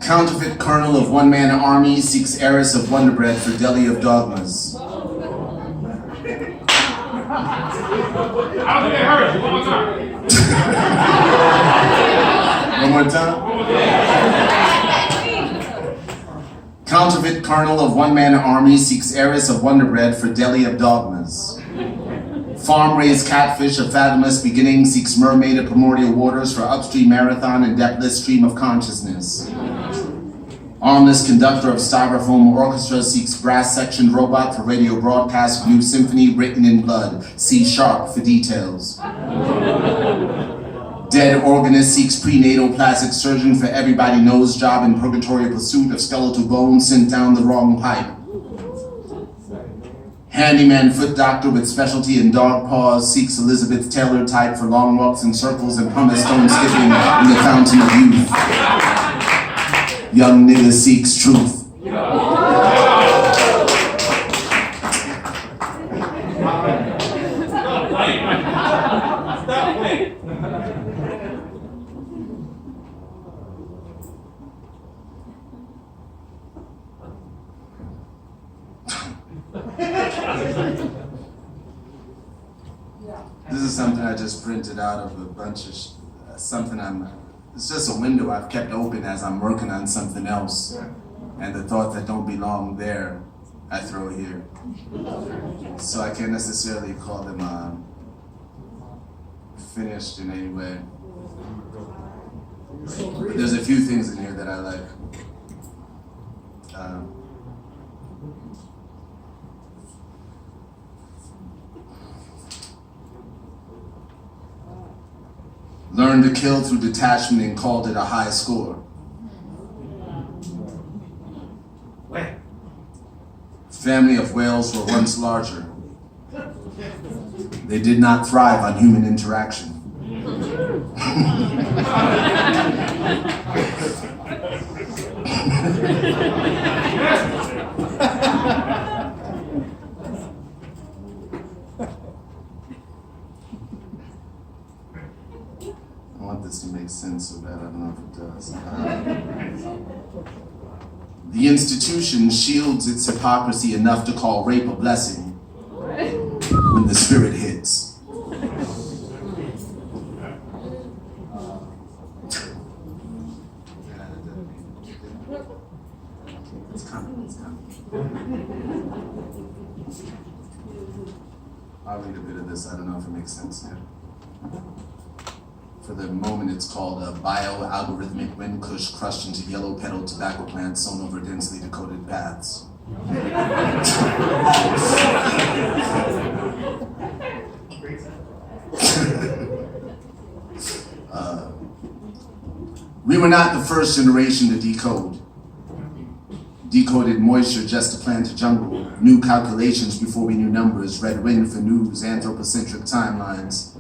Counterfeit colonel of one-man army seeks heiress of Wonder Bread for deli of dogmas. One more time. Counterfeit colonel of one-man army seeks heiress of Wonder Bread for deli of dogmas. Farm-raised catfish of fathomless beginning seeks mermaid of primordial waters for upstream marathon and depthless stream of consciousness. Armless conductor of styrofoam orchestra seeks brass-sectioned robot for radio broadcast of new symphony written in blood. See sharp for details. Dead organist seeks prenatal plastic surgeon for everybody knows job in purgatory pursuit of skeletal bones sent down the wrong pipe. Handyman foot doctor with specialty in dog paws seeks Elizabeth Taylor type for long walks in circles and pumice stone skipping in the fountain of youth. Young nigga seeks truth. This is something I just printed out of a bunch of it's just a window I've kept open as I'm working on something else. And the thoughts that don't belong there, I throw here. So I can't necessarily call them finished in any way. But there's a few things in here that I like. Learned to kill through detachment and called it a high score. Family of whales were once larger. They did not thrive on human interaction. I want this to make sense so bad, I don't know if it does. The institution shields its hypocrisy enough to call rape a blessing when the spirit hits. It's coming. I'll read a bit of this, I don't know if it makes sense yet. For the moment, it's called a bio-algorithmic wind kush crushed into yellow petal tobacco plants sown over densely decoded paths. We were not the first generation to decode. Decoded moisture just to plant a jungle. New calculations before we knew numbers. Red wind for news, anthropocentric timelines.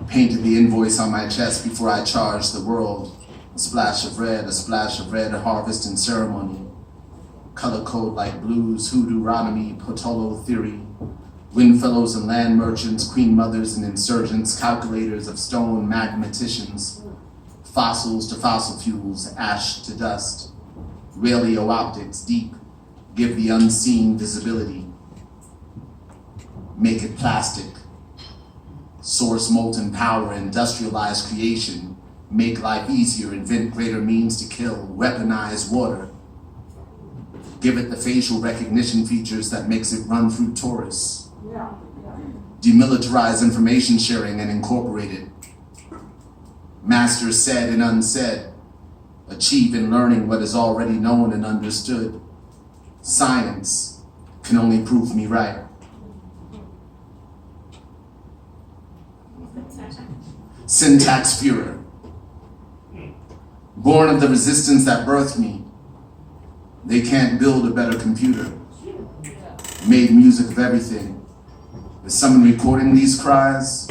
Painted the invoice on my chest before I charged the world. A splash of red, a harvest and ceremony. Color code like blues, hoodoo-ronomy, Potolo theory. Windfellows and land merchants, queen mothers and insurgents, calculators of stone mathematicians. Fossils to fossil fuels, ash to dust. Raleo optics, deep, give the unseen visibility. Make it plastic. Source molten power, industrialize creation, make life easier, invent greater means to kill, weaponize water. Give it the facial recognition features that makes it run through tourists. Demilitarize information sharing and incorporate it. Master said and unsaid, achieve in learning what is already known and understood. Science can only prove me right. Syntax Führer. Born of the resistance that birthed me. They can't build a better computer. Made music of everything. Is someone recording these cries?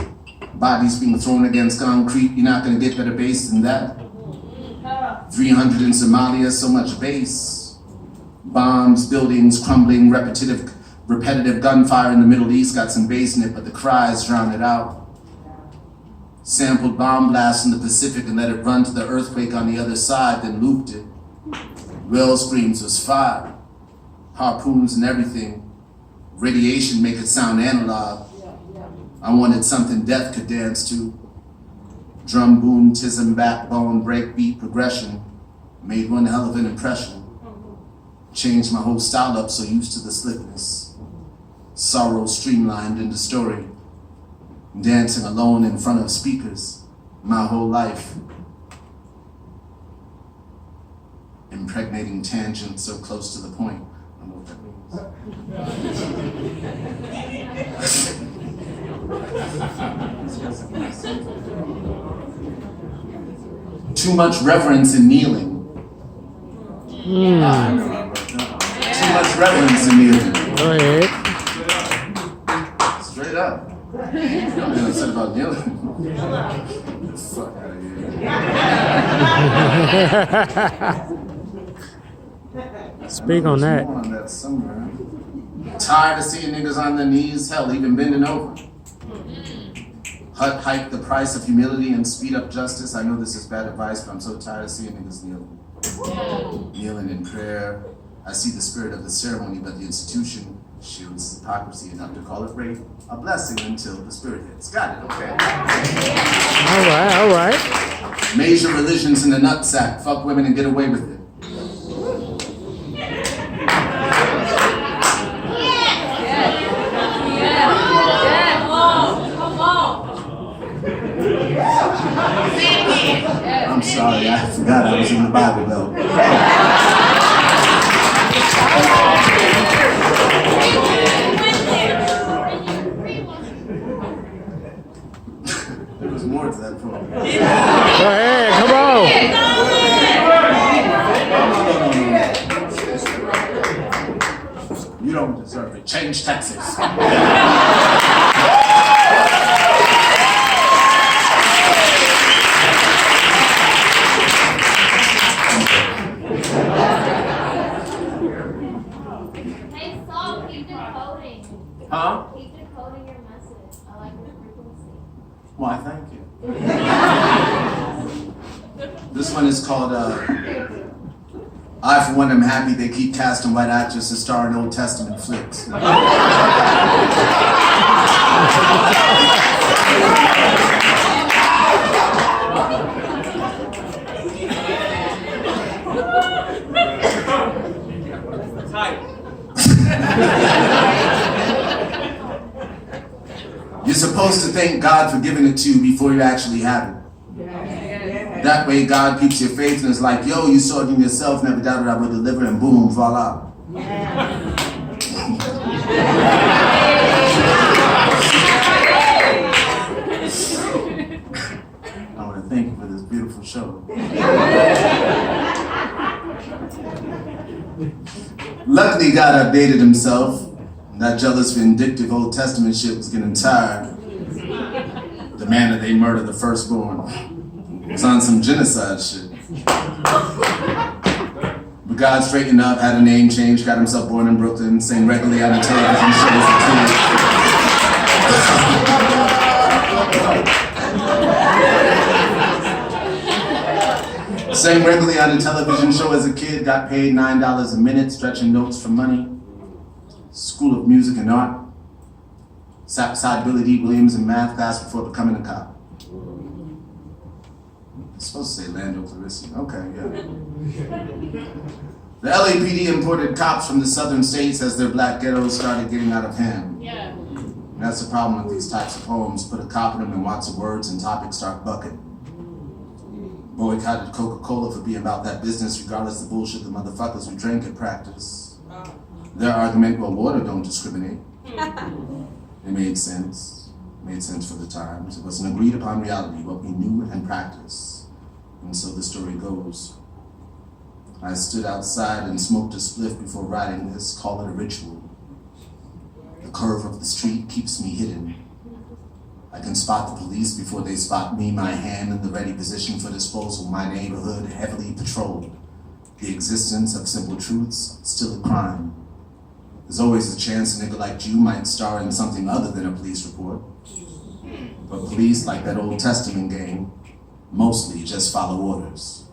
Bodies being thrown against concrete, you're not gonna get better bass than that. 300 in Somalia, so much bass. Bombs, buildings crumbling, repetitive gunfire in the Middle East got some bass in it, but the cries drown it out. Sampled bomb blasts in the Pacific and let it run to the earthquake on the other side, then looped it. Well screams was fire, harpoons and everything. Radiation make it sound analog. I wanted something death could dance to. Drum boom, tism, backbone, breakbeat, progression. Made one hell of an impression. Changed my whole style up, so used to the slickness. Sorrow streamlined into story. Dancing alone in front of speakers. My whole life. Impregnating tangents so close to the point. I don't know what that means. Too much reverence in kneeling. Too much reverence in kneeling. Go ahead. Straight up. You know what I said about kneeling? Get the fuck out of here. Speak on that. On that somewhere. Tired of seeing niggas on their knees, hell, even bending over. Hike the price of humility and speed up justice. I know this is bad advice, but I'm so tired of seeing niggas kneeling. Kneeling in prayer. I see the spirit of the ceremony, but the institution shields hypocrisy enough to call it rape. A blessing until the spirit hits. Got it, okay. All right. Major religions in the nutsack. Fuck women and get away with it. I'm sorry, I forgot I was in the Bible Belt. There was more to that poem. Go ahead, come on. You don't deserve it. Change Texas. Huh? Keep decoding your message. I like the frequency. Why, thank you. This one is called, I for one am happy they keep casting white actors to star in Old Testament flicks. You're supposed to thank God for giving it to you before you actually have it. That way God keeps your faith and is like, yo, you saw it in yourself, never doubted I would deliver, and boom, voila. I want to thank you for this beautiful show. Luckily, God updated himself. That jealous, vindictive Old Testament shit was getting tired. The manner they murdered the firstborn was on some genocide shit. But God straightened up, had a name change, got himself born in Brooklyn, sang regularly on a television show as a kid. Sang regularly on a television show as a kid, got paid $9 a minute, stretching notes for money. School of Music and Art. Sat beside Billy D. Williams in math class before becoming a cop. I'm supposed to say Lando Calrissian. Okay, yeah. The LAPD imported cops from the southern states as their black ghettos started getting out of hand. Yeah. And that's the problem with these types of poems. Put a cop in them and watch the words and topics start bucking. Boycotted Coca-Cola for being about that business regardless of bullshit the motherfuckers who drank at practice. Their argument, well, water don't discriminate. It made sense. It made sense for the times. It was an agreed upon reality, what we knew and practiced. And so the story goes. I stood outside and smoked a spliff before writing this, call it a ritual. The curve of the street keeps me hidden. I can spot the police before they spot me, my hand in the ready position for disposal, my neighborhood heavily patrolled. The existence of simple truths, still a crime. There's always a chance a nigga like you might star in something other than a police report. But police, like that Old Testament game, mostly just follow orders.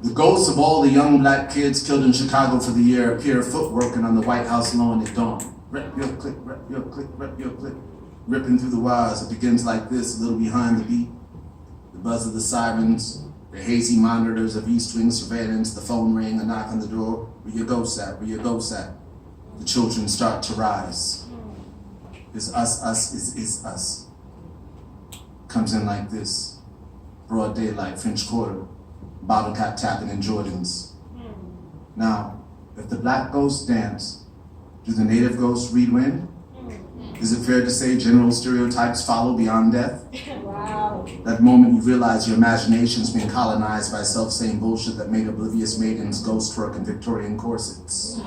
The ghosts of all the young black kids killed in Chicago for the year appear footworking on the White House lawn at dawn. Rep your click, rep your click, rep your click. Ripping through the wires, it begins like this, a little behind the beat. The buzz of the sirens, the hazy monitors of East Wing surveillance, the phone ring, a knock on the door. Where your ghost at? Where your ghost at? The children start to rise. Is us, is us. Comes in like this. Broad daylight, French Quarter, bottle cap tapping in Jordans. Now, if the black ghosts dance, do the native ghosts read wind? Is it fair to say general stereotypes follow beyond death? Wow. That moment you realize your imagination's been colonized by self-same bullshit that made oblivious maidens ghost work in Victorian corsets.